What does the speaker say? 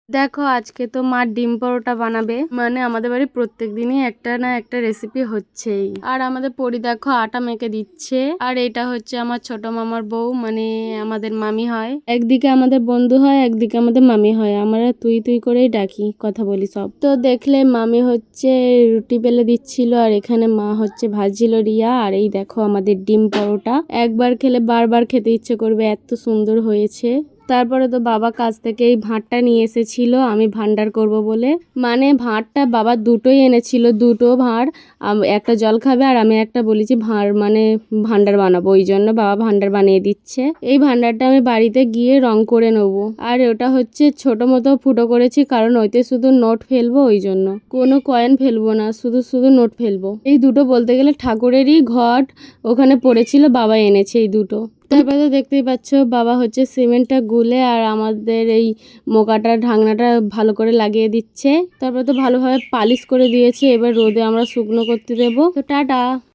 দেখো আজকে তো মা ডিম পরোটা বানাবে, মানে আমাদের বাড়ি প্রত্যেক দিনই একটা না একটা রেসিপি হচ্ছেই। আর আমাদের পরি দেখো আটা মেখে দিচ্ছে। আর এটা হচ্ছে আমার ছোট মামার বউ, মানে আমাদের মামি হয়। একদিকে আমাদের বন্ধু হয়, একদিকে আমাদের মামি হয়। আমরা তুই তুই করেই ডাকি, কথা বলি সব। তো দেখলে মামি হচ্ছে রুটি বেলে দিচ্ছিল, আর এখানে মা হচ্ছে ভাজছিল রিয়া। আর এই দেখো আমাদের ডিম পরোটা, একবার খেলে বারবার খেতে ইচ্ছে করবে, এত সুন্দর হয়েছে। তারপরে তো বাবা কাছ থেকে এই ভাঁড়টা নিয়ে এসেছিল আমি ভান্ডার করব বলে। মানে ভাঁড়টা বাবা দুটোই এনেছিল, দুটো ভাঁড়। একটা জল খাবে আর আমি একটা বলেছি ভাঁড় মানে ভান্ডার বানাবো, ওই জন্য বাবা ভান্ডার বানিয়ে দিচ্ছে। এই ভান্ডারটা আমি বাড়িতে গিয়ে রং করে নেবো। আর ওটা হচ্ছে ছোট মতো ফুটো করেছি, কারণ ওইতে শুধু নোট ফেলবো, ওই জন্য কোনো কয়েন ফেলবো না, শুধু শুধু নোট ফেলবো। এই দুটো বলতে গেলে ঠাকুরেরই ঘট ওখানে পড়েছিল, বাবা এনেছে এই দুটো। তারপরে তো দেখতেই পাচ্ছ বাবা হচ্ছে সিমেন্টটা গুলে আর আমাদের এই মোকাটা ঢাকনাটা ভালো করে লাগিয়ে দিচ্ছে। তারপরে তো ভালোভাবে পালিশ করে দিয়েছে, এবার রোদে আমরা শুকনো করতে দেবো। তো টাটা।